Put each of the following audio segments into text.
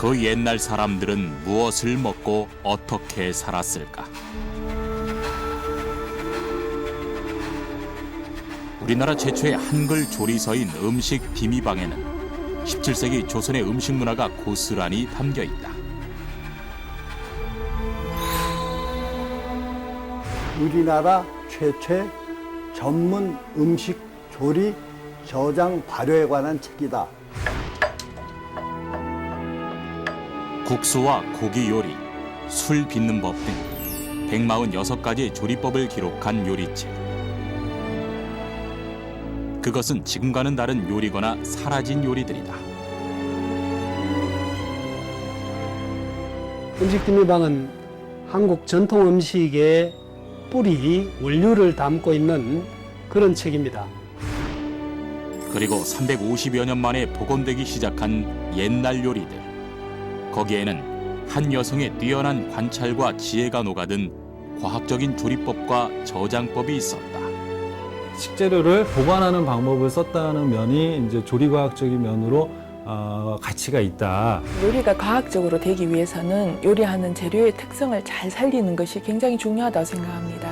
그 옛날 사람들은 무엇을 먹고 어떻게 살았을까? 우리나라 최초의 한글 조리서인 음식 디미방에는 17세기 조선의 음식 문화가 고스란히 담겨 있다. 우리나라 최초의 전문 음식 조리 저장 발효에 관한 책이다. 국수와 고기 요리, 술 빚는 법 등 146가지 조리법을 기록한 요리책. 그것은 지금과는 다른 요리거나 사라진 요리들이다. 음식디미방은 한국 전통 음식의 뿌리, 원료를 담고 있는 그런 책입니다. 그리고 350여 년 만에 복원되기 시작한 옛날 요리들. 거기에는 한 여성의 뛰어난 관찰과 지혜가 녹아든 과학적인 조리법과 저장법이 있었다. 식재료를 보관하는 방법을 썼다는 면이 이제 조리과학적인 면으로 가치가 있다. 요리가 과학적으로 되기 위해서는 요리하는 재료의 특성을 잘 살리는 것이 굉장히 중요하다고 생각합니다.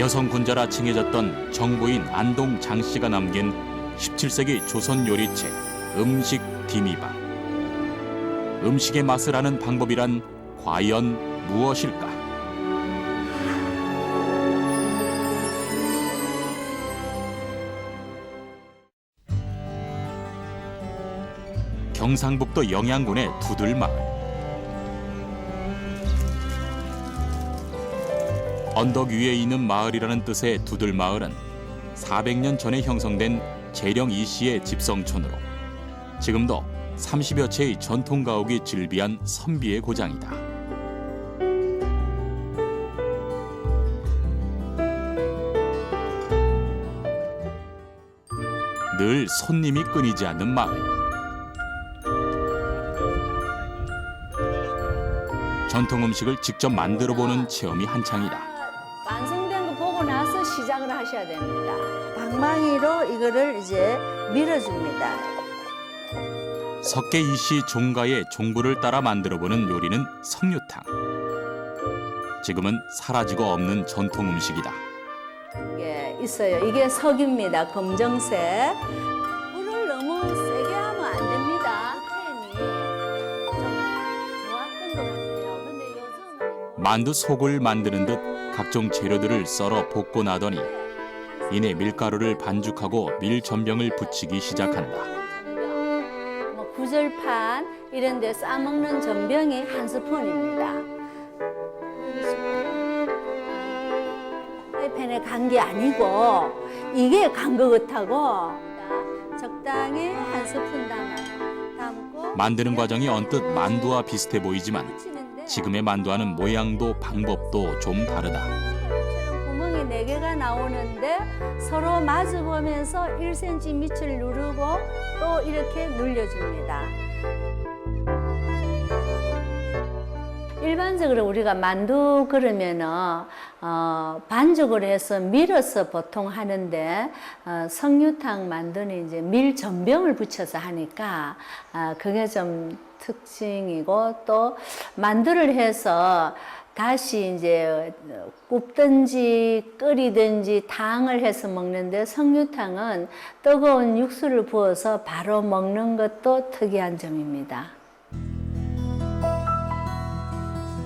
여성 군자라 칭해졌던 정부인 안동 장 씨가 남긴 17세기 조선 요리책 음식 디미방. 음식의 맛을 아는 방법이란 과연 무엇일까? 경상북도 영양군의 두들마을. 언덕 위에 있는 마을이라는 뜻의 두들마을은 400년 전에 형성된 재령 이 씨의 집성촌으로 지금도 30여 채의 전통 가옥이 즐비한 선비의 고장이다. 늘 손님이 끊이지 않는 마을. 전통 음식을 직접 만들어보는 체험이 한창이다. 완성된 거 보고 나서 시작을 하셔야 됩니다. 방망이로 이거를 이제 밀어줍니다. 석계 이씨 종가의 종부를 따라 만들어보는 요리는 석류탕. 지금은 사라지고 없는 전통 음식이다. 이게 있어요. 이게 석입니다. 검정색. 불을 너무 세게 하면 안 됩니다. 팬이 좀 좋았던 것 같아요. 근데 요즘은 만두 속을 만드는 듯 각종 재료들을 썰어 볶고 나더니 이내 밀가루를 반죽하고 밀전병을 붙이기 시작한다. 뭐 구절판 이런 데 싸먹는 전병이 한 스푼입니다. 프라이팬에 간 게 아니고 이게 간 것 같다고 적당히 한 스푼 담고 만드는 과정이 언뜻 만두와 비슷해 보이지만 지금의 만두와는 모양도 방법도 좀 다르다. 구멍이 4개가 나오는데 서로 마주보면서 1cm 밑을 누르고 또 이렇게 눌려줍니다. 일반적으로 우리가 만두 그러면은 반죽을 해서 밀어서 보통 하는데 석류탕 만두는 이제 밀 전병을 붙여서 하니까 그게 좀 특징이고 또 만두를 해서 다시 이제 굽든지 끓이든지 탕을 해서 먹는데 석류탕은 뜨거운 육수를 부어서 바로 먹는 것도 특이한 점입니다.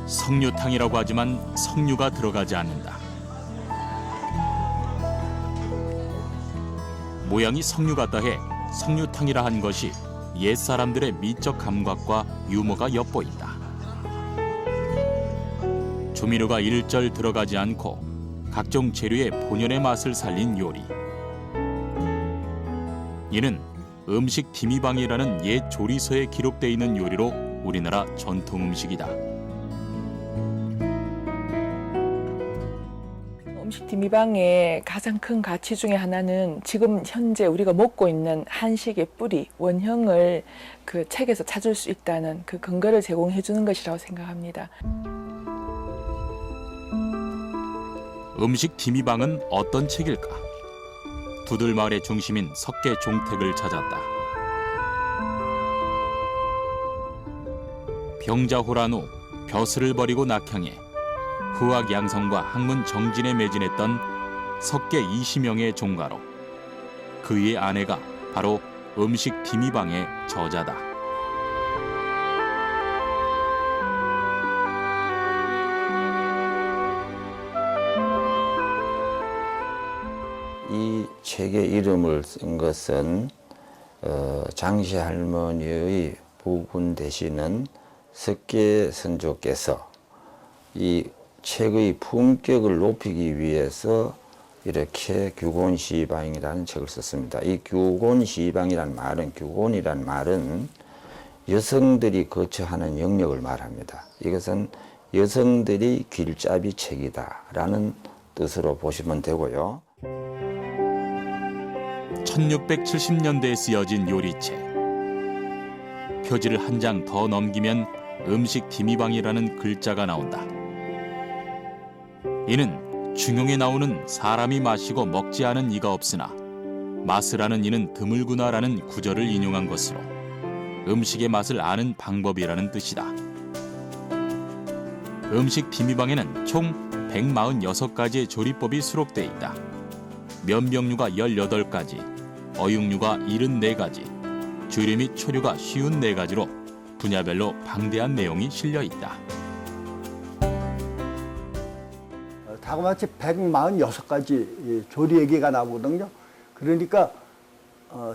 석류탕이라고 하지만 석류가 들어가지 않는다. 모양이 석류 같다 해 석류탕이라 한 것이 옛사람들의 미적 감각과 유머가 엿보인다. 조미료가 일절 들어가지 않고 각종 재료의 본연의 맛을 살린 요리. 이는 음식 디미방이라는 옛 조리서에 기록되어 있는 요리로 우리나라 전통 음식이다. 음식 디미방의 가장 큰 가치 중에 하나는 지금 현재 우리가 먹고 있는 한식의 뿌리, 원형을 그 책에서 찾을 수 있다는 그 근거를 제공해 주는 것이라고 생각합니다. 음식 디미방은 어떤 책일까? 두들마을의 중심인 석계 종택을 찾았다. 병자호란 후 벼슬을 버리고 낙향해 후학양성과 학문 정진에 매진했던 석계 이시명의 종가로 그의 아내가 바로 음식 디미방의 저자다. 이 책의 이름을 쓴 것은 장씨 할머니의 부군 되시는 석계 선조께서 이 책의 품격을 높이기 위해서 이렇게 규곤시방이라는 책을 썼습니다. 이 규곤시방이란 말은, 규곤이란 말은 여성들이 거처하는 영역을 말합니다. 이것은 여성들이 길잡이 책이다라는 뜻으로 보시면 되고요. 1670년대에 쓰여진 요리책. 표지를 한 장 더 넘기면 음식 디미방이라는 글자가 나온다. 이는 중용에 나오는 사람이 마시고 먹지 않은 이가 없으나 맛을 아는 이는 드물구나라는 구절을 인용한 것으로 음식의 맛을 아는 방법이라는 뜻이다. 음식 디미방에는 총 146가지의 조리법이 수록돼 있다. 면병류가 18가지, 어육류가 74가지, 조리 및 초류가 54가지로 분야별로 방대한 내용이 실려 있다. 다그마치 146가지 조리 얘기가 나오거든요. 그러니까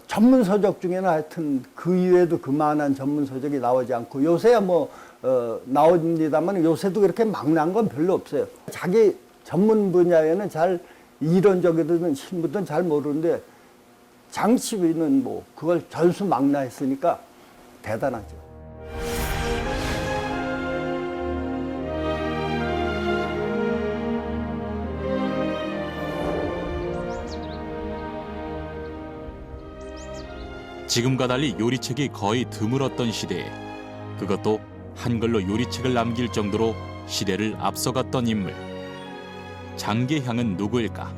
전문 서적 중에는 하여튼 그 이외에도 그만한 전문 서적이 나오지 않고 요새야 뭐 나옵니다만 요새도 그렇게 막 난 건 별로 없어요. 자기 전문 분야에는 잘 이론적이든 신부든 잘 모르는데 장씨는 뭐 그걸 전수망라했으니까 대단하죠. 지금과 달리 요리책이 거의 드물었던 시대에 그것도 한글로 요리책을 남길 정도로 시대를 앞서갔던 인물. 장계향은 누구일까?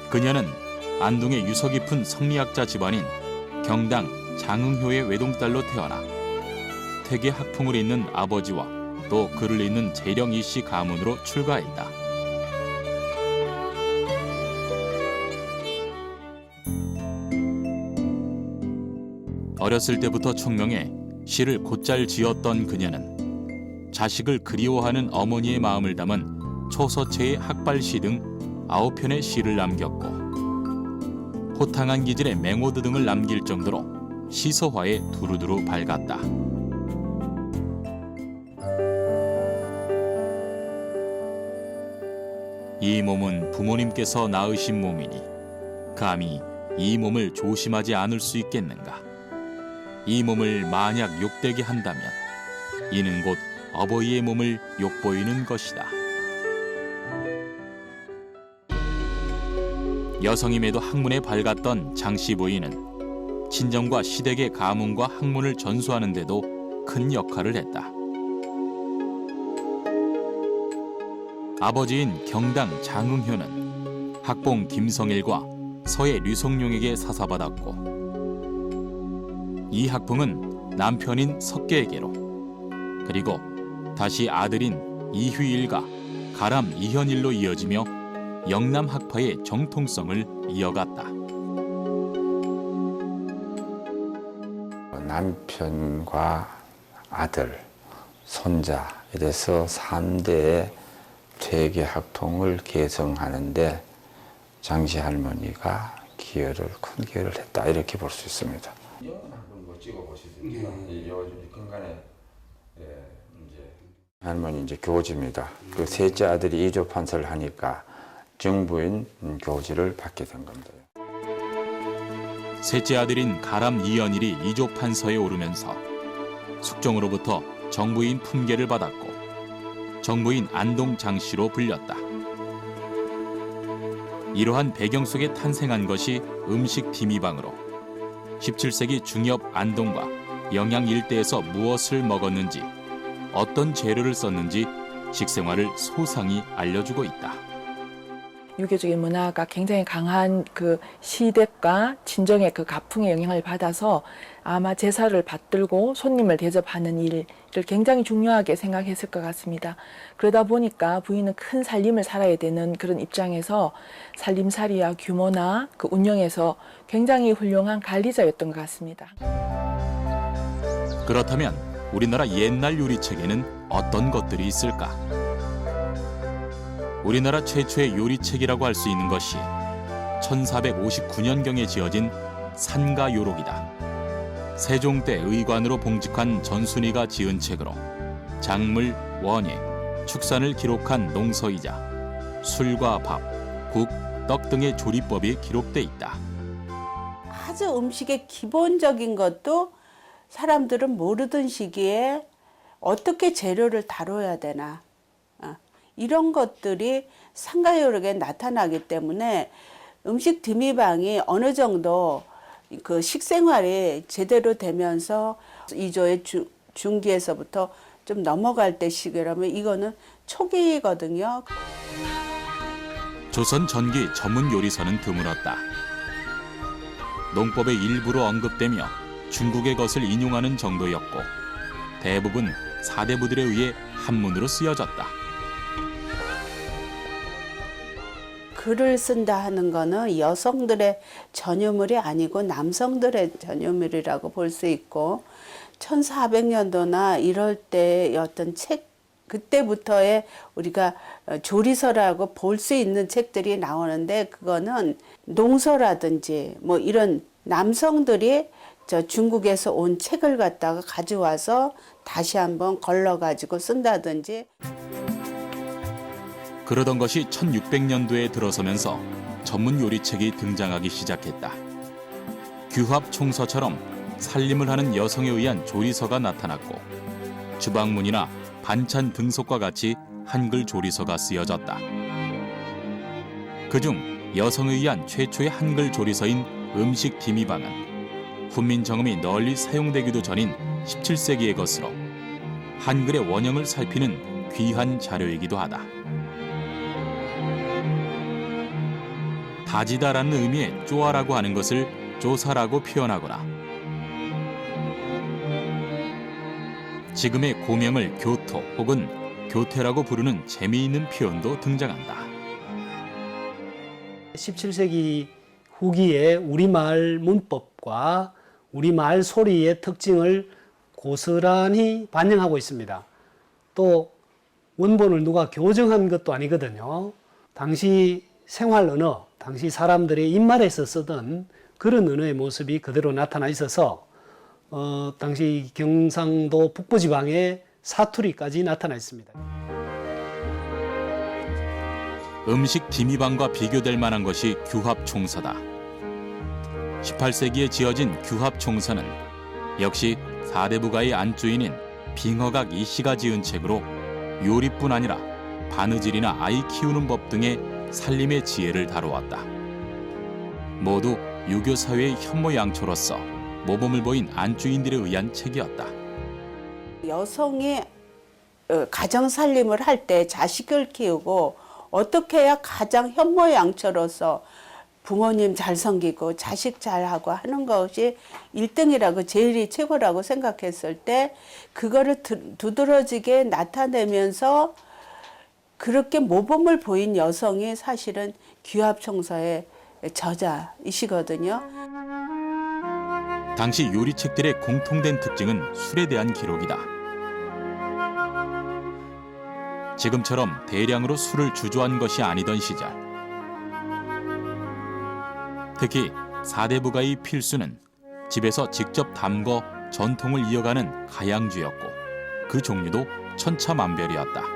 그녀는 안동의 유서 깊은 성리학자 집안인 경당 장흥효의 외동딸로 태어나 퇴계 학풍을 잇는 아버지와 또 글을 잇는 재령 이씨 가문으로 출가했다. 어렸을 때부터 총명해 시를 곧잘 지었던 그녀는 자식을 그리워하는 어머니의 마음을 담은 초서체의 학발시 등 9편의 시를 남겼고 호탕한 기질의 맹오드 등을 남길 정도로 시서화에 두루두루 밝았다. 이 몸은 부모님께서 낳으신 몸이니 감히 이 몸을 조심하지 않을 수 있겠는가. 이 몸을 만약 욕되게 한다면 이는 곧 어버이의 몸을 욕보이는 것이다. 여성임에도 학문에 밝았던 장씨 부인은 친정과 시댁의 가문과 학문을 전수하는 데도 큰 역할을 했다. 아버지인 경당 장흥효는 학봉 김성일과 서예 류성룡에게 사사받았고 이 학풍은 남편인 석계에게로 그리고 다시 아들인 이휘일과 가람 이현일로 이어지며 영남 학파의 정통성을 이어갔다. 남편과 아들, 손자 이래서 3대의 퇴계 학통을 개성하는데 장씨 할머니가 큰 기여를 했다 이렇게 볼 수 있습니다. 할머니 이제 교지입니다. 그 셋째 아들이 이조 판서를 하니까 정부인 교지를 받게 된 겁니다. 셋째 아들인 가람 이현일이 이조 판서에 오르면서 숙종으로부터 정부인 품계를 받았고 정부인 안동 장씨로 불렸다. 이러한 배경 속에 탄생한 것이 음식 디미방으로 17세기 중엽 안동과 영양 일대에서 무엇을 먹었는지 어떤 재료를 썼는지 식생활을 소상히 알려주고 있다. 유교적인 문화가 굉장히 강한 그 시댁과 친정의 그 가풍의 영향을 받아서 아마 제사를 받들고 손님을 대접하는 일을 굉장히 중요하게 생각했을 것 같습니다. 그러다 보니까 부인은 큰 살림을 살아야 되는 그런 입장에서 살림살이와 규모나 그 운영에서 굉장히 훌륭한 관리자였던 것 같습니다. 그렇다면 우리나라 옛날 요리책에는 어떤 것들이 있을까? 우리나라 최초의 요리책이라고 할 수 있는 것이 1459년경에 지어진 산가요록이다. 세종 때 의관으로 봉직한 전순이가 지은 책으로 작물, 원예, 축산을 기록한 농서이자 술과 밥, 국, 떡 등의 조리법이 기록돼 있다. 아주 음식의 기본적인 것도 사람들은 모르던 시기에 어떻게 재료를 다뤄야 되나 이런 것들이 산가요록에 나타나기 때문에 음식 dim이방이 어느 정도 그 식생활이 제대로 되면서 이조의 중기에서부터 좀 넘어갈 때 시기라면 이거는 초기거든요. 조선 전기 전문 요리서는 드물었다. 농법의 일부로 언급되며 중국의 것을 인용하는 정도였고 대부분 사대부들에 의해 한문으로 쓰여졌다. 글을 쓴다 하는 거는 여성들의 전유물이 아니고 남성들의 전유물이라고 볼 수 있고 1400년도나 이럴 때의 어떤 책 그때부터의 우리가 조리서라고 볼 수 있는 책들이 나오는데 그거는 농서라든지 뭐 이런 남성들이 저 중국에서 온 책을 갖다가 가져와서 다시 한번 걸러가지고 쓴다든지. 그러던 것이 1600년도에 들어서면서 전문 요리책이 등장하기 시작했다. 규합총서처럼 살림을 하는 여성에 의한 조리서가 나타났고 주방문이나 반찬 등속과 같이 한글 조리서가 쓰여졌다. 그중 여성에 의한 최초의 한글 조리서인 음식 dim이방은 훈민정음이 널리 사용되기도 전인 17세기의 것으로 한글의 원형을 살피는 귀한 자료이기도 하다. 다지다라는 의미의 쪼아라고 하는 것을 조사라고 표현하거나 지금의 고명을 교토 혹은 교태라고 부르는 재미있는 표현도 등장한다. 17세기 후기에 우리말 문법과 우리말 소리의 특징을 고스란히 반영하고 있습니다. 또 원본을 누가 교정한 것도 아니거든요. 당시 생활 언어, 당시 사람들의 입말에서 쓰던 그런 언어의 모습이 그대로 나타나 있어서 당시 경상도 북부지방에 사투리까지 나타나 있습니다. 음식 dim이방과 비교될 만한 것이 규합총서다. 18세기에 지어진 규합총서는 역시 사대부가의 안주인인 빙허각 이씨가 지은 책으로 요리뿐 아니라 바느질이나 아이 키우는 법 등의 살림의 지혜를 다루었다. 모두 유교 사회의 현모양처로서 모범을 보인 안주인들에 의한 책이었다. 여성이 가정 살림을 할 때 자식을 키우고 어떻게 해야 가장 현모양처로서 부모님 잘 섬기고 자식 잘하고 하는 것이 1등이라고 제일이 최고라고 생각했을 때 그거를 두드러지게 나타내면서 그렇게 모범을 보인 여성이 사실은 규합총서의 저자이시거든요. 당시 요리책들의 공통된 특징은 술에 대한 기록이다. 지금처럼 대량으로 술을 주조한 것이 아니던 시절. 특히 사대부가의 필수는 집에서 직접 담궈 전통을 이어가는 가양주였고 그 종류도 천차만별이었다.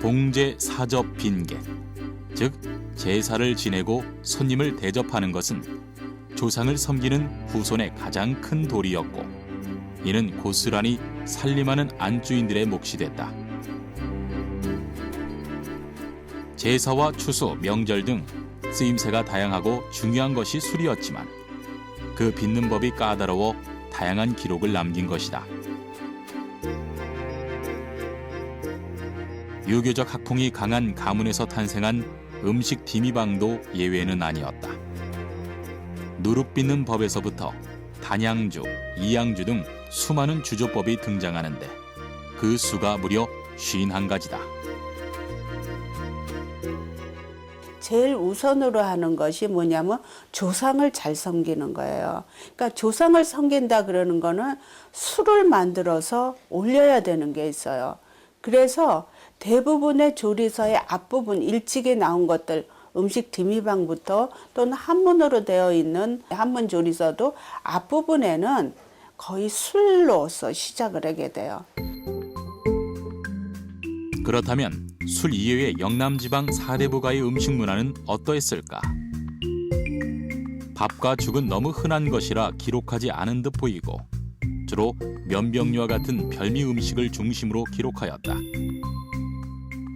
봉제, 사접, 빈객, 즉 제사를 지내고 손님을 대접하는 것은 조상을 섬기는 후손의 가장 큰 도리였고 이는 고스란히 살림하는 안주인들의 몫이 됐다. 제사와 추수, 명절 등 쓰임새가 다양하고 중요한 것이 술이었지만 그 빚는 법이 까다로워 다양한 기록을 남긴 것이다. 유교적 학풍이 강한 가문에서 탄생한 음식 디미방도 예외는 아니었다. 누룩 빚는 법에서부터 단양주, 이양주 등 수많은 주조법이 등장하는데 그 수가 무려 51가지다. 제일 우선으로 하는 것이 뭐냐면 조상을 잘 섬기는 거예요. 그러니까 조상을 섬긴다 그러는 거는 술을 만들어서 올려야 되는 게 있어요. 그래서 대부분의 조리서의 앞부분 일찍이 나온 것들, 음식 디미방부터 또는 한문으로 되어 있는 한문 조리서도 앞부분에는 거의 술로서 시작을 하게 돼요. 그렇다면 술 이외의 영남지방 사대부가의 음식 문화는 어떠했을까? 밥과 죽은 너무 흔한 것이라 기록하지 않은 듯 보이고 주로 면병류와 같은 별미 음식을 중심으로 기록하였다.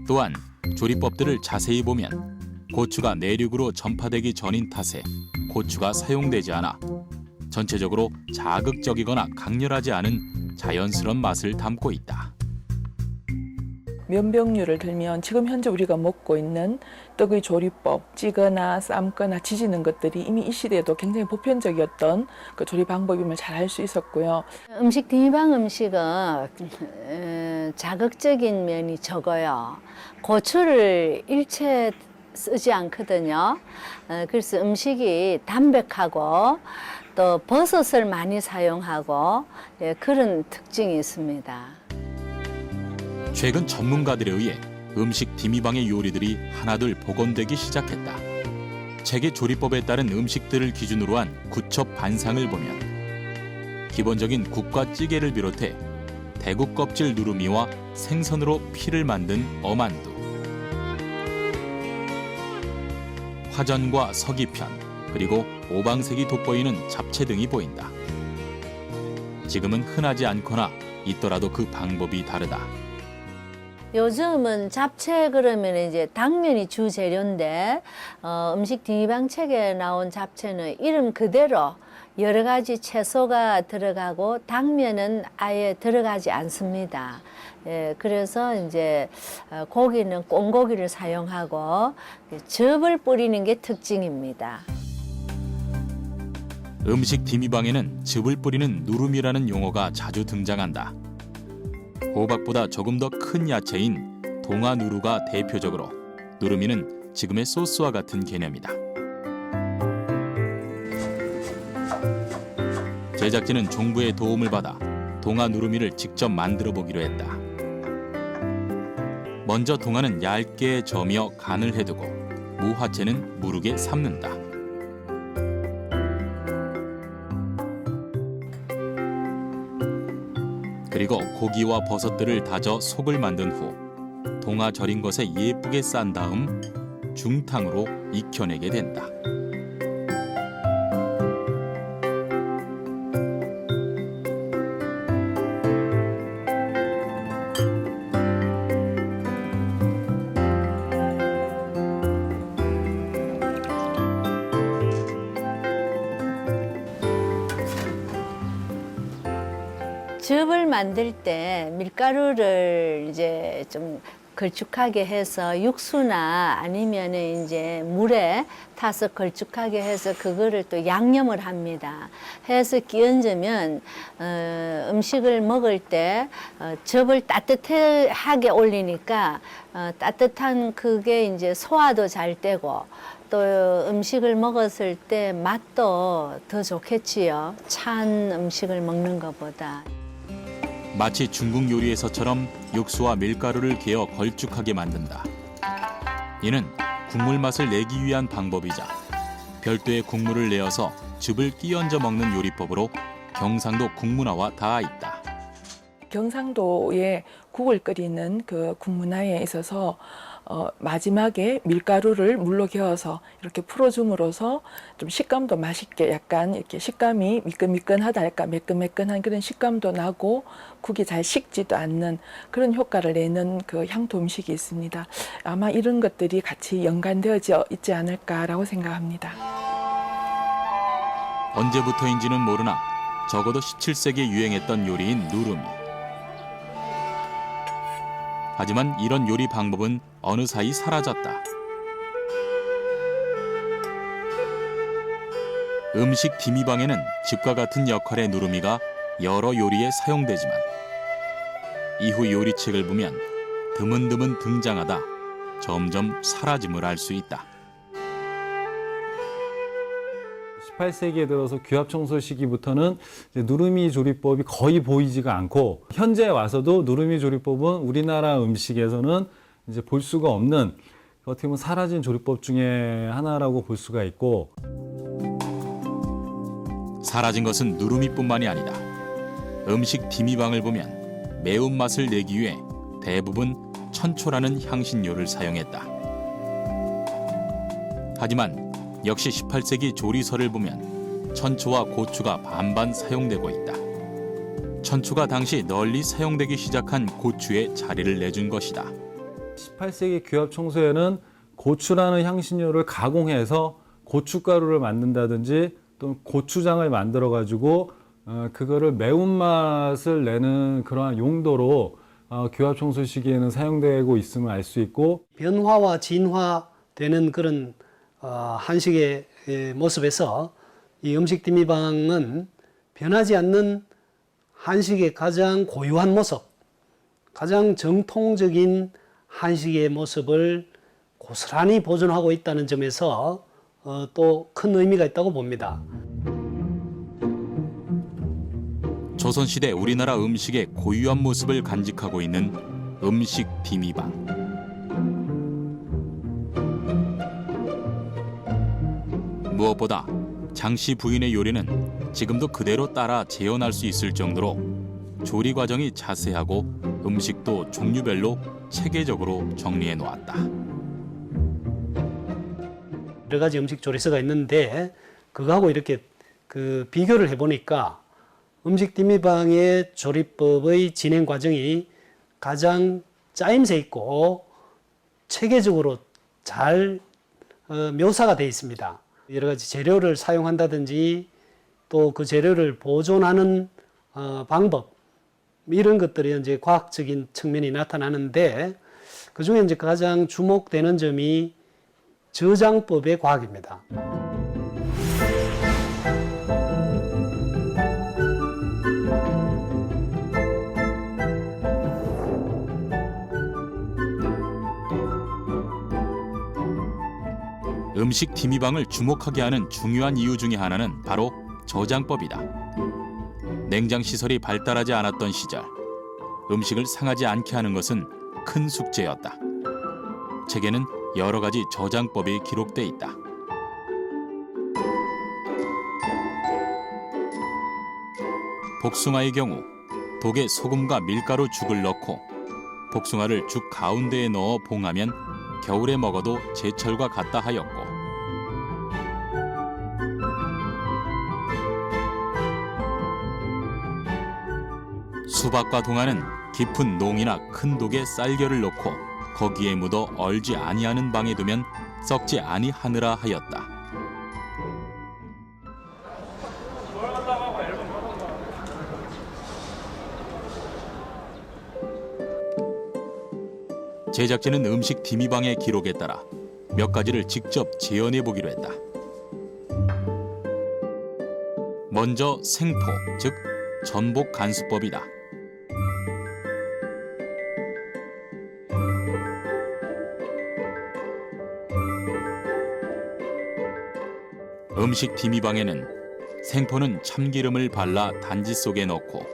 또한 조리법들을 자세히 보면 고추가 내륙으로 전파되기 전인 탓에 고추가 사용되지 않아 전체적으로 자극적이거나 강렬하지 않은 자연스러운 맛을 담고 있다. 면병류를 들면 지금 현재 우리가 먹고 있는 떡의 조리법, 찌거나 삶거나 지지는 것들이 이미 이 시대에도 굉장히 보편적이었던 그 조리 방법임을 잘 알 수 있었고요. 음식 디미방 음식은 자극적인 면이 적어요. 고추를 일체 쓰지 않거든요. 그래서 음식이 담백하고 또 버섯을 많이 사용하고 그런 특징이 있습니다. 최근 전문가들에 의해 음식 디미방의 요리들이 하나둘 복원되기 시작했다. 체계 조리법에 따른 음식들을 기준으로 한 구첩 반상을 보면 기본적인 국과 찌개를 비롯해 대구 껍질 누르미와 생선으로 피를 만든 어만두, 화전과 서기편, 그리고 오방색이 돋보이는 잡채 등이 보인다. 지금은 흔하지 않거나 있더라도 그 방법이 다르다. 요즘은 잡채 그러면 이제 당면이 주 재료인데 음식 디미방 책에 나온 잡채는 이름 그대로 여러 가지 채소가 들어가고 당면은 아예 들어가지 않습니다. 그래서 이제 고기는 꽁고기를 사용하고 즙을 뿌리는 게 특징입니다. 음식 디미방에는 즙을 뿌리는 누름이라는 용어가 자주 등장한다. 호박보다 조금 더 큰 야채인 동아누루가 대표적으로 누르미는 지금의 소스와 같은 개념이다. 제작진은 종부의 도움을 받아 동아누루미를 직접 만들어 보기로 했다. 먼저 동아는 얇게 저며 간을 해두고 무화채는 무르게 삶는다. 그리고 고기와 버섯들을 다져 속을 만든 후 동아 절인 것에 예쁘게 싼 다음 중탕으로 익혀내게 된다. 즙을 만들 때 밀가루를 이제 좀 걸쭉하게 해서 육수나 아니면 이제 물에 타서 걸쭉하게 해서 그거를 또 양념을 합니다. 해서 끼얹으면 음식을 먹을 때 즙을 따뜻하게 올리니까 따뜻한 그게 이제 소화도 잘 되고 또 음식을 먹었을 때 맛도 더 좋겠지요. 찬 음식을 먹는 것보다. 마치 중국 요리에서처럼 육수와 밀가루를 개어 걸쭉하게 만든다. 이는 국물 맛을 내기 위한 방법이자 별도의 국물을 내어서 즙을 끼얹어 먹는 요리법으로 경상도 국문화와 닿아 있다. 경상도의 국을 끓이는 그 국문화에 있어서 마지막에 밀가루를 물로 개어서 이렇게 풀어줌으로써 좀 식감도 맛있게 약간 이렇게 식감이 미끈미끈하다 할까 매끈매끈한 그런 식감도 나고 국이 잘 식지도 않는 그런 효과를 내는 그 향토 음식이 있습니다. 아마 이런 것들이 같이 연관되어져 있지 않을까라고 생각합니다. 언제부터인지는 모르나 적어도 17세기에 유행했던 요리인 누르미. 하지만 이런 요리 방법은 어느 사이 사라졌다. 음식 디미방에는 즙과 같은 역할의 누르미가 여러 요리에 사용되지만 이후 요리책을 보면 드문드문 등장하다 점점 사라짐을 알 수 있다. 18세기에 들어서 귀합청소 시기부터는 이제 누르미 조리법이 거의 보이지가 않고 현재 와서도 누르미 조리법은 우리나라 음식에서는 이제 볼 수가 없는 어떻게 보면 사라진 조리법 중에 하나라고 볼 수가 있고 사라진 것은 누르미뿐만이 아니다. 음식 디미방을 보면 매운맛을 내기 위해 대부분 천초라는 향신료를 사용했다. 하지만 역시 18세기 조리서를 보면 천초와 고추가 반반 사용되고 있다. 천초가 당시 널리 사용되기 시작한 고추에 자리를 내준 것이다. 18세기 귀합청소에는 고추라는 향신료를 가공해서 고춧가루를 만든다든지 또 고추장을 만들어 가지고 그거를 매운맛을 내는 그러한 용도로 귀합청소 시기에는 사용되고 있음을 알 수 있고 변화와 진화되는 그런 한식의 모습에서 이 음식 디미방은 변하지 않는 한식의 가장 고유한 모습, 가장 정통적인 한식의 모습을 고스란히 보존하고 있다는 점에서 또 큰 의미가 있다고 봅니다. 조선시대 우리나라 음식의 고유한 모습을 간직하고 있는 음식 디미방. 무엇보다 장씨 부인의 요리는 지금도 그대로 따라 재현할 수 있을 정도로 조리 과정이 자세하고 음식도 종류별로 체계적으로 정리해 놓았다. 여러 가지 음식 조리서가 있는데 그거하고 이렇게 비교를 해보니까 음식 디미방의 조리법의 진행 과정이 가장 짜임새 있고 체계적으로 잘 묘사가 되어 있습니다. 여러 가지 재료를 사용한다든지 또 그 재료를 보존하는 방법 이런 것들이 이제 과학적인 측면이 나타나는데 그 중에 이제 가장 주목되는 점이 저장법의 과학입니다. 음식 디미방을 주목하게 하는 중요한 이유 중에 하나는 바로 저장법이다. 냉장 시설이 발달하지 않았던 시절, 음식을 상하지 않게 하는 것은 큰 숙제였다. 책에는 여러 가지 저장법이 기록돼 있다. 복숭아의 경우 독에 소금과 밀가루 죽을 넣고 복숭아를 죽 가운데에 넣어 봉하면 겨울에 먹어도 제철과 같다 하였고, 수박과 동화는 깊은 농이나 큰 독에 쌀겨를 넣고 거기에 묻어 얼지 아니하는 방에 두면 썩지 아니하느라 하였다. 제작진은 음식 디미방의 기록에 따라 몇 가지를 직접 재현해 보기로 했다. 먼저 생포, 즉 전복 간수법이다. 음식 디미방에는 생포는 참기름을 발라 단지 속에 넣고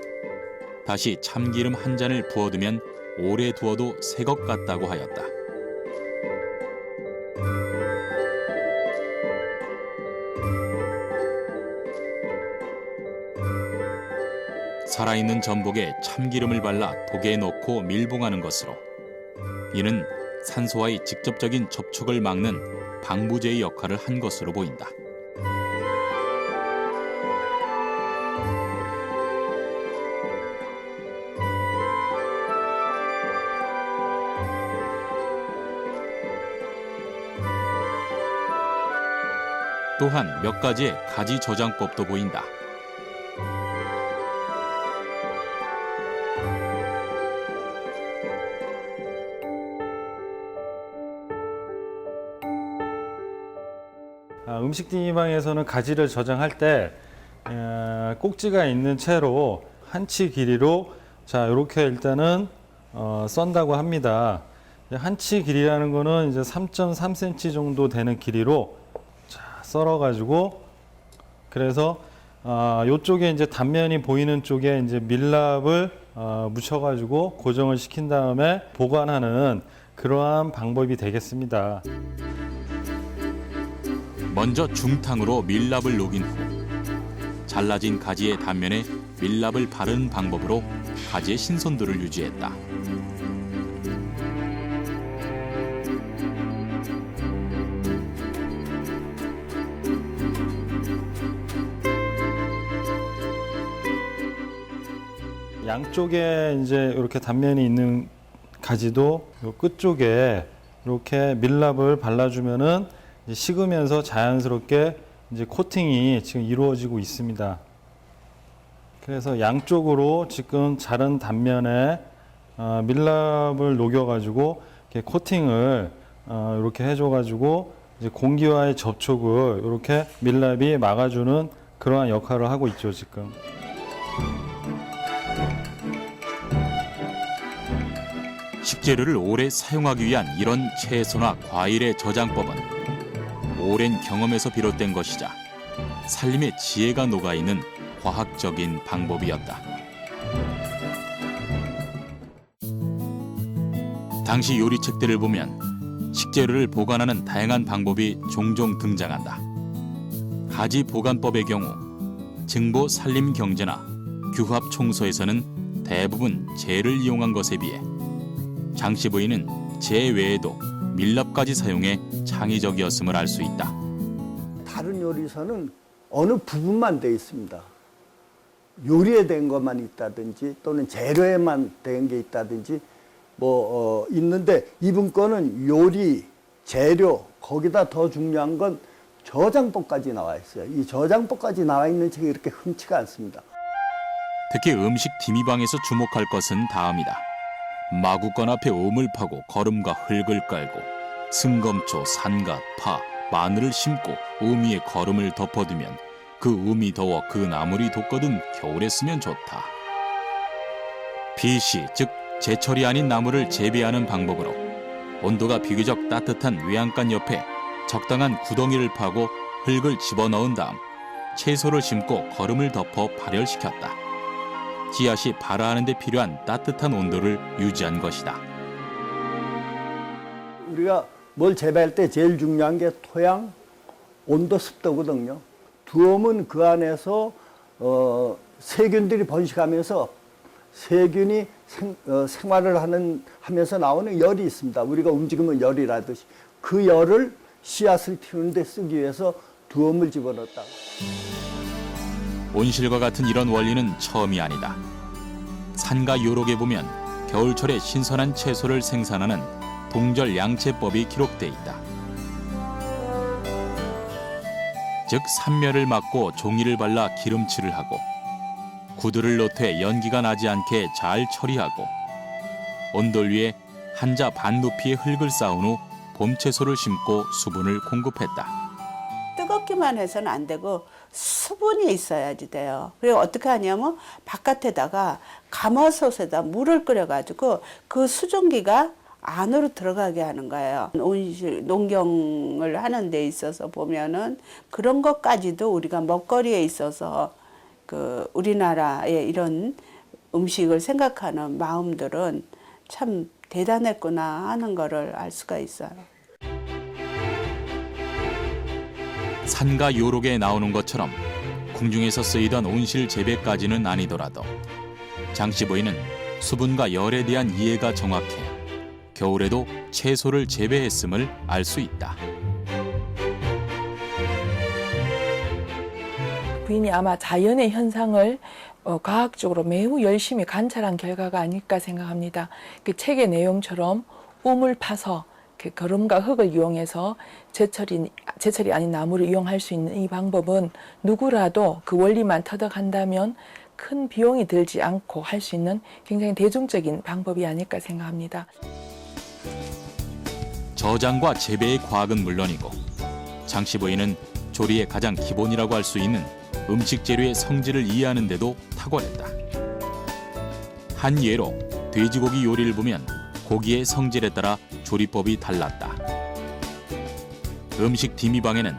다시 참기름 한 잔을 부어두면 오래 두어도 새 것 같다고 하였다. 살아있는 전복에 참기름을 발라 독에 넣고 밀봉하는 것으로 이는 산소와의 직접적인 접촉을 막는 방부제의 역할을 한 것으로 보인다. 또한 몇 가지의 가지 저장법도 보인다. 음식 디미방에서는 가지를 저장할 때 꼭지가 있는 채로 한치 길이로 자 이렇게 일단은 썬다고 합니다. 한치 길이라는 거는 이제 3.3cm 정도 되는 길이로 자, 썰어가지고 그래서 이쪽에 이제 단면이 보이는 쪽에 이제 밀랍을 묻혀가지고 고정을 시킨 다음에 보관하는 그러한 방법이 되겠습니다. 먼저 중탕으로 밀랍을 녹인 후 잘라진 가지의 단면에 밀랍을 바르는 방법으로 가지의 신선도를 유지했다. 양쪽에 이제 이렇게 단면이 있는 가지도 요 끝쪽에 이렇게 밀랍을 발라주면은 이제 식으면서 자연스럽게 이제 코팅이 지금 이루어지고 있습니다. 그래서 양쪽으로 지금 자른 단면에 밀랍을 녹여가지고 이렇게 코팅을 이렇게 해줘가지고 이제 공기와의 접촉을 이렇게 밀랍이 막아주는 그러한 역할을 하고 있죠 지금. 식재료를 오래 사용하기 위한 이런 채소나 과일의 저장법은 오랜 경험에서 비롯된 것이자 살림의 지혜가 녹아있는 과학적인 방법이었다. 당시 요리책들을 보면 식재료를 보관하는 다양한 방법이 종종 등장한다. 가지 보관법의 경우 증보 살림 경제나 규합 청소에서는 대부분 재를 이용한 것에 비해 장씨 부인은 재 외에도 밀랍까지 사용해 창의적이었음을 알 수 있다. 다른 요리서는 어느 부분만 돼 있습니다. 요리에 된 것만 있다든지 또는 재료에만 된 게 있다든지 있는데 이분 거는 요리, 재료 거기다 더 중요한 건 저장법까지 나와 있어요. 이 저장법까지 나와 있는 책이 이렇게 흔치가 않습니다. 특히 음식 디미방에서 주목할 것은 다음이다. 마구간 앞에 우물 파고 거름과 흙을 깔고 승검초, 산갓, 파, 마늘을 심고 우미에 거름을 덮어두면 그 우미 더워 그 나물이 돋거든 겨울에 쓰면 좋다. 비시, 즉 제철이 아닌 나물을 재배하는 방법으로 온도가 비교적 따뜻한 외양간 옆에 적당한 구덩이를 파고 흙을 집어넣은 다음 채소를 심고 거름을 덮어 발열시켰다. 씨앗이 발화하는 데 필요한 따뜻한 온도를 유지한 것이다. 우리가 뭘 재배할 때 제일 중요한 게 토양, 온도, 습도거든요. 두엄은 그 안에서 세균들이 번식하면서 세균이 생활을 하면서 나오는 열이 있습니다. 우리가 움직이면 열이 나듯이 그 열을 씨앗을 틔우는 데 쓰기 위해서 두엄을 집어넣었다. 온실과 같은 이런 원리는 처음이 아니다. 산과 요록에 보면 겨울철에 신선한 채소를 생산하는 동절 양채법이 기록돼 있다. 즉 산멸을 막고 종이를 발라 기름칠을 하고 구두를 노트에 연기가 나지 않게 잘 처리하고 온돌 위에 한자 반 높이의 흙을 쌓은 후 봄 채소를 심고 수분을 공급했다. 뜨겁기만 해서는 안 되고 수분이 있어야지 돼요. 그리고 어떻게 하냐면 바깥에다가 가마솥에다 물을 끓여가지고 그 수증기가 안으로 들어가게 하는 거예요. 온실 농경을 하는 데 있어서 보면은 그런 것까지도 우리가 먹거리에 있어서 그 우리나라의 이런 음식을 생각하는 마음들은 참 대단했구나 하는 거를 알 수가 있어요. 산과 요록에 나오는 것처럼 궁중에서 쓰이던 온실 재배까지는 아니더라도 장씨 부인은 수분과 열에 대한 이해가 정확해 겨울에도 채소를 재배했음을 알 수 있다. 부인이 아마 자연의 현상을 과학적으로 매우 열심히 관찰한 결과가 아닐까 생각합니다. 그 책의 내용처럼 우물 파서 그 거름과 흙을 이용해서 제철이 아닌 나무를 이용할 수 있는 이 방법은 누구라도 그 원리만 터득한다면 큰 비용이 들지 않고 할 수 있는 굉장히 대중적인 방법이 아닐까 생각합니다. 저장과 재배의 과학은 물론이고 장씨 부인은 조리의 가장 기본이라고 할 수 있는 음식 재료의 성질을 이해하는 데도 탁월했다. 한 예로 돼지고기 요리를 보면 고기의 성질에 따라 조리법이 달랐다. 음식 디미방에는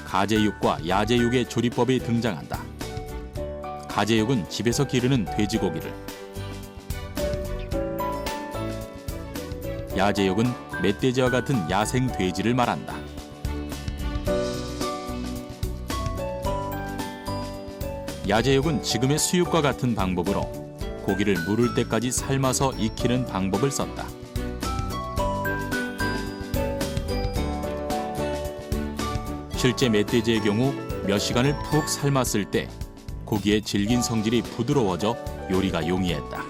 가제육과 야제육의 조리법이 등장한다. 가제육은 집에서 기르는 돼지고기를, 야제육은 멧돼지와 같은 야생 돼지를 말한다. 야제육은 지금의 수육과 같은 방법으로 고기를 무를 때까지 삶아서 익히는 방법을 썼다. 실제 멧돼지의 경우 몇 시간을 푹 삶았을 때 고기의 질긴 성질이 부드러워져 요리가 용이했다.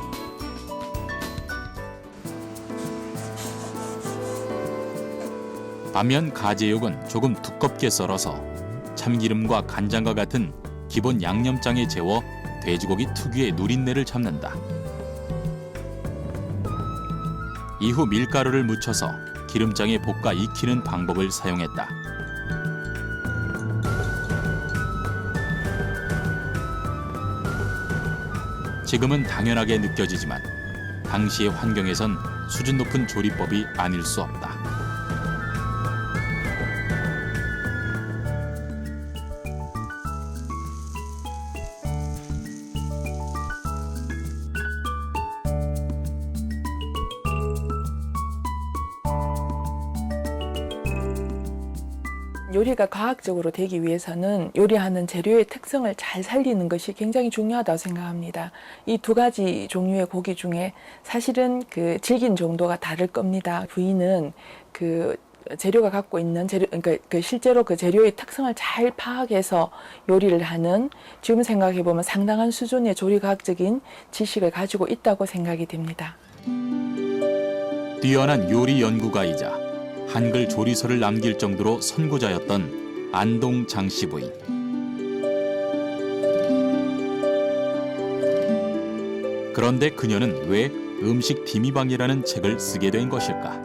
반면 가제육은 조금 두껍게 썰어서 참기름과 간장과 같은 기본 양념장에 재워 돼지고기 특유의 누린내를 잡는다. 이후 밀가루를 묻혀서 기름장에 볶아 익히는 방법을 사용했다. 지금은 당연하게 느껴지지만 당시의 환경에선 수준 높은 조리법이 아닐 수 없다. 요리가 과학적으로 되기 위해서는 요리하는 재료의 특성을 잘 살리는 것이 굉장히 중요하다고 생각합니다. 이 두 가지 종류의 고기 중에 사실은 그 질긴 정도가 다를 겁니다. 부위는 그 재료가 갖고 있는 그러니까 그 실제로 그 재료의 특성을 잘 파악해서 요리를 하는, 지금 생각해 보면 상당한 수준의 조리과학적인 지식을 가지고 있다고 생각이 됩니다. 뛰어난 요리 연구가이자 한글 조리서를 남길 정도로 선구자였던 안동 장씨 부인. 그런데 그녀는 왜 음식 디미방이라는 책을 쓰게 된 것일까?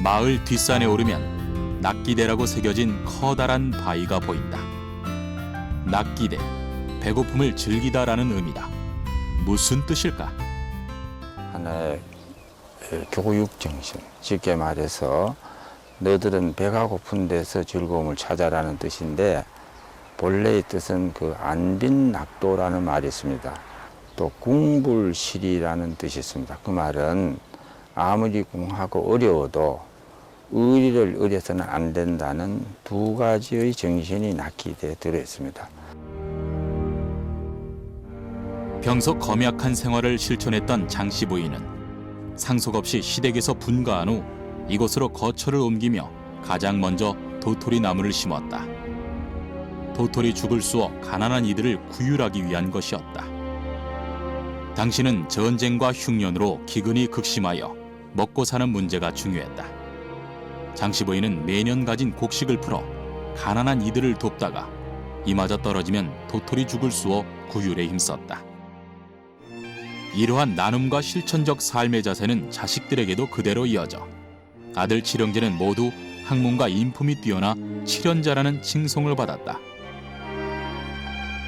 마을 뒷산에 오르면 낫기대라고 새겨진 커다란 바위가 보인다. 낫기대, 배고픔을 즐기다라는 의미다. 무슨 뜻일까? 하나의 교육 정신, 쉽게 말해서 너들은 배가 고픈 데서 즐거움을 찾아라는 뜻인데, 본래의 뜻은 그 안빈낙도라는 말이 있습니다. 또 궁불실이라는 뜻이 있습니다. 그 말은 아무리 궁하고 어려워도 의리를 의려서는 안 된다는 두 가지의 정신이 낫기대에 들어있습니다. 평소 검약한 생활을 실천했던 장씨 부인은 상속 없이 시댁에서 분가한 후 이곳으로 거처를 옮기며 가장 먼저 도토리 나무를 심었다. 도토리 죽을 쑤어 가난한 이들을 구휼하기 위한 것이었다. 당시는 전쟁과 흉년으로 기근이 극심하여 먹고 사는 문제가 중요했다. 장씨 부인은 매년 가진 곡식을 풀어 가난한 이들을 돕다가 이마저 떨어지면 도토리 죽을 쑤어 구휼에 힘썼다. 이러한 나눔과 실천적 삶의 자세는 자식들에게도 그대로 이어져 아들 칠형제는 모두 학문과 인품이 뛰어나 칠연자라는 칭송을 받았다.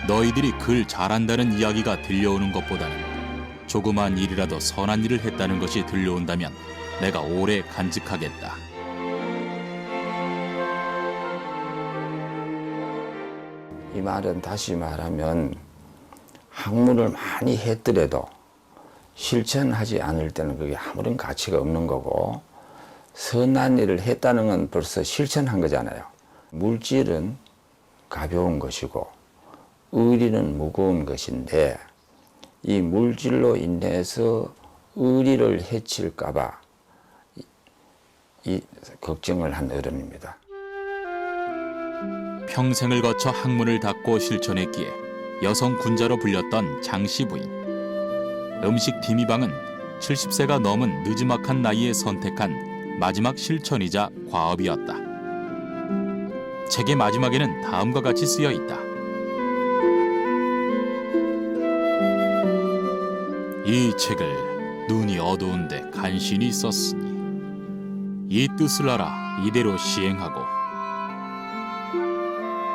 너희들이 글 잘한다는 이야기가 들려오는 것보다는 조그마한 일이라도 선한 일을 했다는 것이 들려온다면 내가 오래 간직하겠다. 이 말은 다시 말하면 학문을 많이 했더라도 실천하지 않을 때는 그게 아무런 가치가 없는 거고, 선한 일을 했다는 건 벌써 실천한 거잖아요. 물질은 가벼운 것이고 의리는 무거운 것인데, 이 물질로 인해서 의리를 해칠까 봐 이 걱정을 한 어른입니다. 평생을 거쳐 학문을 닦고 실천했기에 여성 군자로 불렸던 장씨 부인. 음식 디미방은 70세가 넘은 느지막한 나이에 선택한 마지막 실천이자 과업이었다. 책의 마지막에는 다음과 같이 쓰여 있다. 이 책을 눈이 어두운데 간신히 썼으니 이 뜻을 알아 이대로 시행하고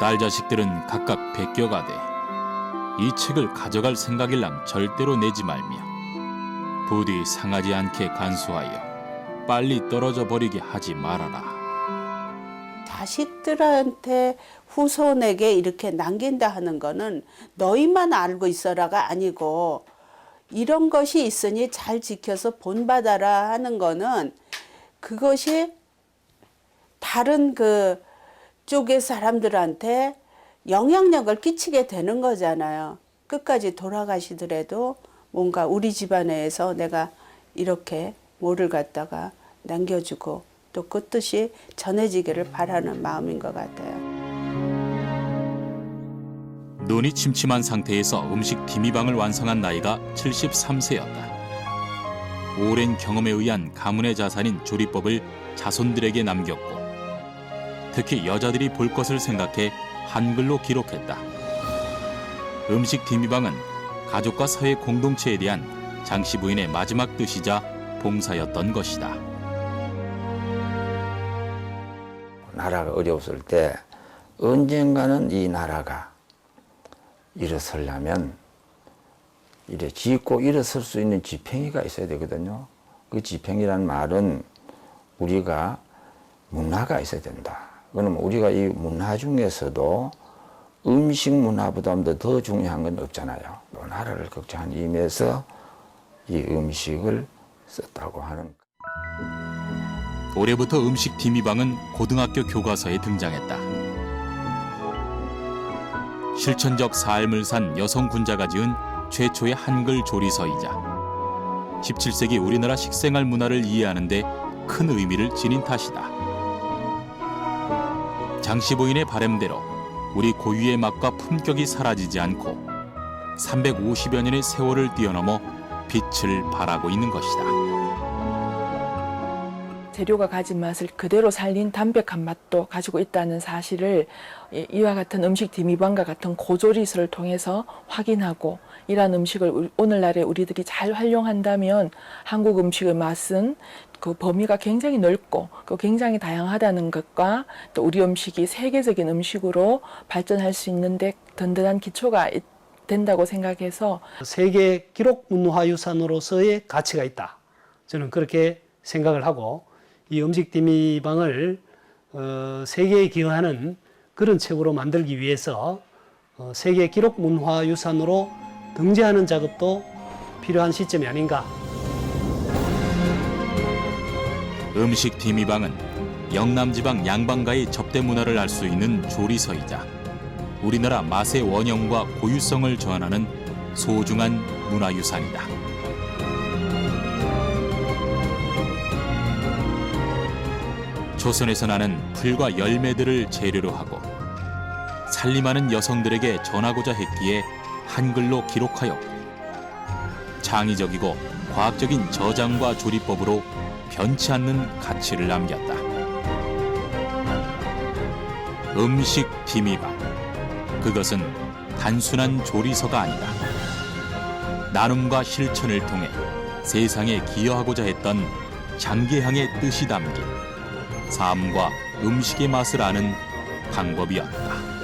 딸 자식들은 각각 베껴가되 이 책을 가져갈 생각일랑 절대로 내지 말며 부디 상하지 않게 간수하여 빨리 떨어져 버리게 하지 말아라. 자식들한테 후손에게 이렇게 남긴다 하는 거는 너희만 알고 있어라가 아니고 이런 것이 있으니 잘 지켜서 본받아라 하는 거는 그것이 다른 그 쪽의 사람들한테 영향력을 끼치게 되는 거잖아요. 끝까지 돌아가시더라도 뭔가 우리 집안에서 내가 이렇게 뭐를 갖다가 남겨주고 또 그 뜻이 전해지기를 바라는 마음인 것 같아요. 눈이 침침한 상태에서 음식 디미방을 완성한 나이가 73세였다. 오랜 경험에 의한 가문의 자산인 조리법을 자손들에게 남겼고 특히 여자들이 볼 것을 생각해 한글로 기록했다. 음식 디미방은 가족과 사회 공동체에 대한 장씨 부인의 마지막 뜻이자 봉사였던 것이다. 나라가 어려웠을 때 언젠가는 이 나라가 일어서려면 이래 짓고 일어설 수 있는 지팽이가 있어야 되거든요. 그 지팽이란 말은 우리가 문화가 있어야 된다. 그러면 우리가 이 문화 중에서도 음식 문화보다 더 중요한 건 없잖아요. 나라를 걱정한 의미에서 이 음식을 썼다고 하는. 올해부터 음식 디미방은 고등학교 교과서에 등장했다. 실천적 삶을 산 여성 군자가 지은 최초의 한글 조리서이자 17세기 우리나라 식생활 문화를 이해하는 데 큰 의미를 지닌 탓이다. 장씨 부인의 바람대로 우리 고유의 맛과 품격이 사라지지 않고 350여 년의 세월을 뛰어넘어 빛을 발하고 있는 것이다. 재료가 가진 맛을 그대로 살린 담백한 맛도 가지고 있다는 사실을 이와 같은 음식 디미방과 같은 고조리서를 통해서 확인하고 이러한 음식을 오늘날에 우리들이 잘 활용한다면 한국 음식의 맛은 그 범위가 굉장히 넓고 굉장히 다양하다는 것과 또 우리 음식이 세계적인 음식으로 발전할 수 있는데 든든한 기초가 된다고 생각해서 세계 기록 문화유산으로서의 가치가 있다. 저는 그렇게 생각을 하고 이 음식 디미방을 세계에 기여하는 그런 책으로 만들기 위해서 세계 기록 문화유산으로 등재하는 작업도 필요한 시점이 아닌가. 음식 디미방은 영남지방 양반가의 접대 문화를 알 수 있는 조리서이자 우리나라 맛의 원형과 고유성을 전하는 소중한 문화유산이다. 조선에서 나는 풀과 열매들을 재료로 하고 살림하는 여성들에게 전하고자 했기에 한글로 기록하였고 창의적이고 과학적인 저장과 조리법으로 변치 않는 가치를 남겼다. 음식 디미방, 그것은 단순한 조리서가 아니다. 나눔과 실천을 통해 세상에 기여하고자 했던 장계항의 뜻이 담긴 삶과 음식의 맛을 아는 방법이었다.